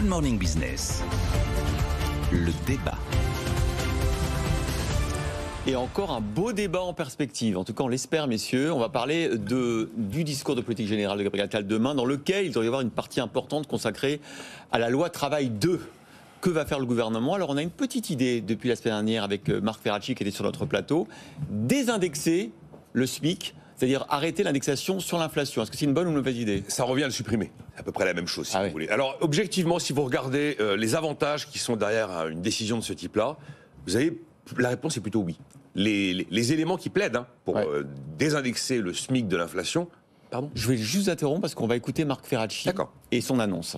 Good Morning Business. Le débat. Et encore un beau débat en perspective. En tout cas, on l'espère, messieurs. On va parler du discours de politique générale de Gabriel Attal demain, dans lequel il doit y avoir une partie importante consacrée à la loi Travail 2. Que va faire le gouvernement? Alors, on a une petite idée depuis la semaine dernière avec Marc Ferracci qui était sur notre plateau. Désindexer le SMIC, c'est-à-dire arrêter l'indexation sur l'inflation. Est-ce que c'est une bonne ou une mauvaise idée? Ça revient à le supprimer. C'est à peu près la même chose, si vous voulez. Alors, objectivement, si vous regardez les avantages qui sont derrière une décision de ce type-là, vous avez... La réponse est plutôt oui. Les éléments qui plaident pour désindexer le SMIC de l'inflation... Pardon ? Je vais juste interrompre parce qu'on va écouter Marc Ferracci et son annonce.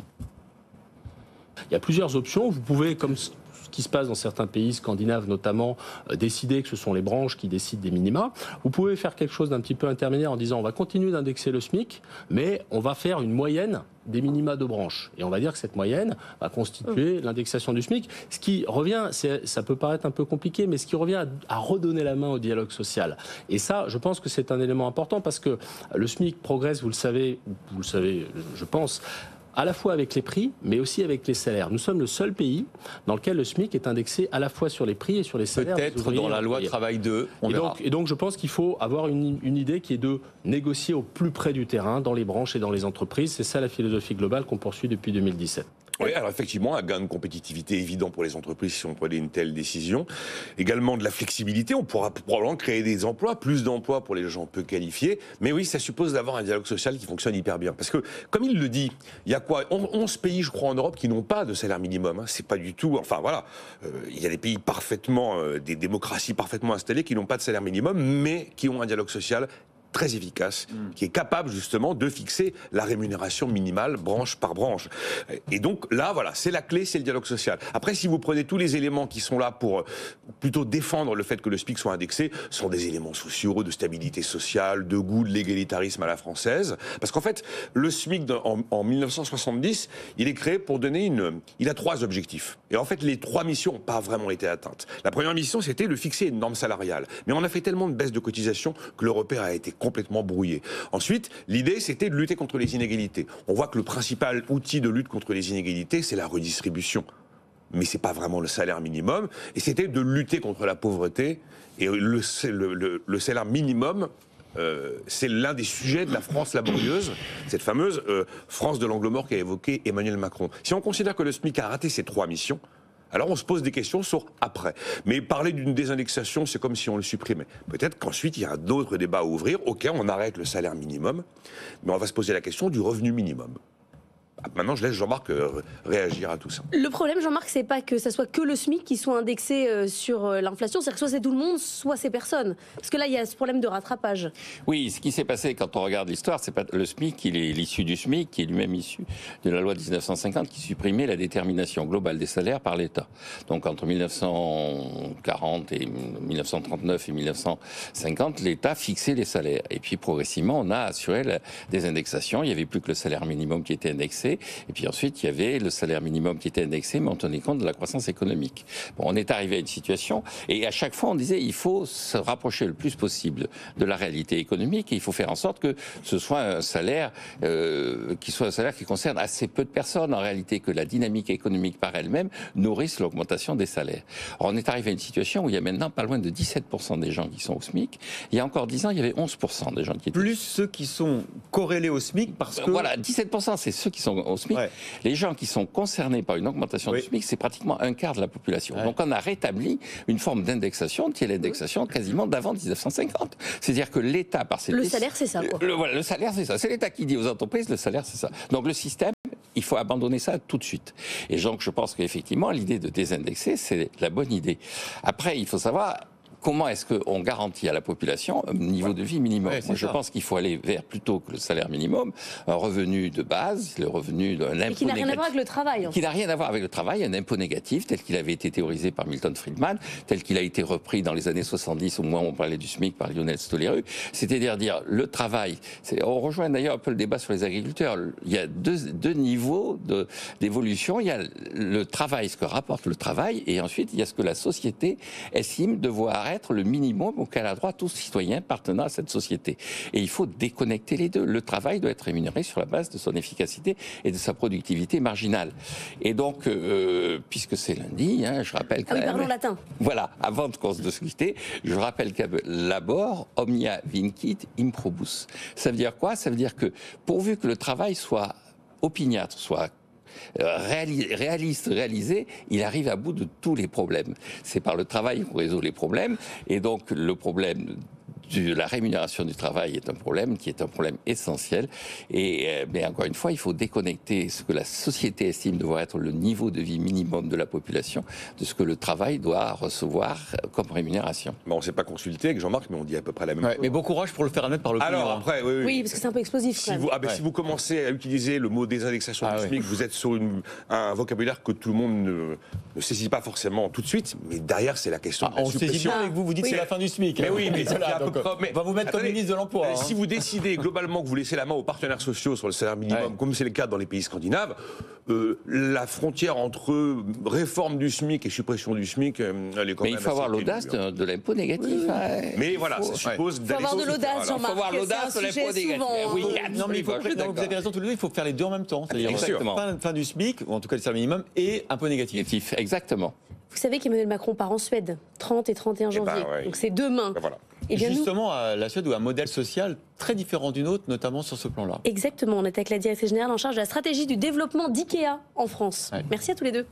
Il y a plusieurs options. Vous pouvez, comme ce qui se passe dans certains pays scandinaves notamment, décider que ce sont les branches qui décident des minima. Vous pouvez faire quelque chose d'un petit peu intermédiaire en disant on va continuer d'indexer le SMIC, mais on va faire une moyenne des minima de branches. Et on va dire que cette moyenne va constituer l'indexation du SMIC. Ce qui revient, ça peut paraître un peu compliqué, mais ce qui revient à redonner la main au dialogue social. Et ça, je pense que c'est un élément important parce que le SMIC progresse, vous le savez, je pense, à la fois avec les prix, mais aussi avec les salaires. Nous sommes le seul pays dans lequel le SMIC est indexé à la fois sur les prix et sur les salaires. Peut-être dans la loi Travail 2, on verra. Et donc je pense qu'il faut avoir une idée qui est de négocier au plus près du terrain, dans les branches et dans les entreprises. C'est ça la philosophie globale qu'on poursuit depuis 2017. Oui, alors effectivement, un gain de compétitivité évident pour les entreprises si on prenait une telle décision. Également de la flexibilité, on pourra probablement créer des emplois, plus d'emplois pour les gens peu qualifiés. Mais oui, ça suppose d'avoir un dialogue social qui fonctionne hyper bien. Parce que, comme il le dit, il y a quoi 11 pays, je crois, en Europe qui n'ont pas de salaire minimum. C'est pas du tout... Enfin, voilà. Il y a des pays parfaitement... des démocraties parfaitement installées qui n'ont pas de salaire minimum, mais qui ont un dialogue social très efficace, qui est capable justement de fixer la rémunération minimale branche par branche. Et donc là, voilà, c'est la clé, c'est le dialogue social. Après, si vous prenez tous les éléments qui sont là pour plutôt défendre le fait que le SMIC soit indexé, ce sont des éléments sociaux, de stabilité sociale, de goût, de l'égalitarisme à la française. Parce qu'en fait, le SMIC en 1970, il est créé pour donner il a 3 objectifs. Et en fait, les 3 missions n'ont pas vraiment été atteintes. La première mission, c'était de fixer une norme salariale. Mais on a fait tellement de baisses de cotisations que le repère a été complètement brouillé. Ensuite, l'idée, c'était de lutter contre les inégalités. On voit que le principal outil de lutte contre les inégalités, c'est la redistribution. Mais c'est pas vraiment le salaire minimum. Et c'était de lutter contre la pauvreté. Et le salaire minimum, c'est l'un des sujets de la France laborieuse, cette fameuse France de l'angle mort qu'a évoqué Emmanuel Macron. Si on considère que le SMIC a raté ces 3 missions, alors on se pose des questions sur après. Mais parler d'une désindexation, c'est comme si on le supprimait. Peut-être qu'ensuite, il y a d'autres débats à ouvrir. Ok, on arrête le salaire minimum, mais on va se poser la question du revenu minimum. Maintenant, je laisse Jean-Marc réagir à tout ça. Le problème, Jean-Marc, c'est pas que ça soit que le SMIC qui soit indexé sur l'inflation, c'est que soit c'est tout le monde, soit c'est personne. Parce que là, il y a ce problème de rattrapage. Oui, ce qui s'est passé quand on regarde l'histoire, c'est pas le SMIC, il est l'issue du SMIC, qui est lui-même issu de la loi de 1950, qui supprimait la détermination globale des salaires par l'État. Donc entre 1940 et 1939 et 1950, l'État fixait les salaires. Et puis progressivement, on a assuré des indexations. Il n'y avait plus que le salaire minimum qui était indexé. Et puis ensuite, il y avait le salaire minimum qui était indexé, mais on tenait compte de la croissance économique. Bon, on est arrivé à une situation, et à chaque fois, on disait il faut se rapprocher le plus possible de la réalité économique, et il faut faire en sorte que ce soit un salaire qui concerne assez peu de personnes, en réalité, que la dynamique économique par elle-même nourrisse l'augmentation des salaires. Alors, on est arrivé à une situation où il y a maintenant pas loin de 17% des gens qui sont au SMIC. Il y a encore 10 ans, il y avait 11% des gens qui étaient... Plus ceux qui sont corrélés au SMIC, parce que... Voilà, 17%, c'est ceux qui sont au SMIC. Ouais. Les gens qui sont concernés par une augmentation du SMIC, c'est pratiquement un quart de la population. Ouais. Donc on a rétabli une forme d'indexation qui est l'indexation quasiment d'avant 1950. C'est-à-dire que l'État, par ses... Le salaire, c'est ça, quoi. Voilà, le salaire, c'est ça. C'est l'État qui dit aux entreprises, le salaire, c'est ça. Donc le système, il faut abandonner ça tout de suite. Et donc je pense qu'effectivement, l'idée de désindexer, c'est la bonne idée. Après, il faut savoir... Comment est-ce qu'on garantit à la population un niveau de vie minimum? Moi, je pense qu'il faut aller vers, plutôt que le salaire minimum, un revenu de base, le revenu d'un impôt négatif. Qui n'a rien à voir avec le travail. Qui n'a rien à voir avec le travail, un impôt négatif, tel qu'il avait été théorisé par Milton Friedman, tel qu'il a été repris dans les années 70, au moment où on parlait du SMIC par Lionel Stoléru. C'est-à-dire dire le travail. On rejoint d'ailleurs un peu le débat sur les agriculteurs. Il y a deux niveaux d'évolution. Il y a le travail, ce que rapporte le travail, et ensuite il y a ce que la société estime devoir être le minimum auquel a droit tout citoyen appartenant à cette société. Et il faut déconnecter les deux. Le travail doit être rémunéré sur la base de son efficacité et de sa productivité marginale. Et donc, puisque c'est lundi, je rappelle quand même... parlons latin. Voilà, avant de se quitter, je rappelle que labor omnia vincit improbus. Ça veut dire quoi? Ça veut dire que pourvu que le travail soit opiniâtre, soit réalisé, il arrive à bout de tous les problèmes. C'est par le travail qu'on résout les problèmes, et donc le problème de la rémunération du travail est un problème qui est un problème essentiel. Mais encore une fois, il faut déconnecter ce que la société estime devoir être le niveau de vie minimum de la population de ce que le travail doit recevoir comme rémunération. On ne s'est pas consulté avec Jean-Marc, mais on dit à peu près la même chose. Mais bon courage pour le faire admettre par le Alors après, Oui, parce que c'est un peu explosif. Si vous commencez à utiliser le mot désindexation du SMIC, vous êtes sur un vocabulaire que tout le monde ne saisit pas forcément tout de suite, mais derrière c'est la question de la on saisit suppression. bien avec vous dites c'est la fin du SMIC. Mais oui, mais voilà, on va vous mettre comme ministre de l'Emploi. Si vous décidez globalement que vous laissez la main aux partenaires sociaux sur le salaire minimum, comme c'est le cas dans les pays scandinaves, la frontière entre réforme du SMIC et suppression du SMIC, elle est quand même. Mais il faut avoir l'audace de l'impôt négatif. Mais voilà, ça suppose d'aller. Il faut avoir de l'audace, Jean-Marc. Il faut avoir l'audace de l'impôt négatif. Oui, non, mais vous avez raison tous les deux, il faut faire les deux en même temps. C'est-à-dire fin du SMIC, ou en tout cas le salaire minimum, et impôt négatif. Exactement. Vous savez qu'Emmanuel Macron part en Suède, 30 et 31 janvier. Donc c'est demain. Voilà. Et bien justement, la Suède a un modèle social très différent du nôtre, notamment sur ce plan-là. Exactement, on est avec la directrice générale en charge de la stratégie du développement d'IKEA en France. Merci à tous les deux.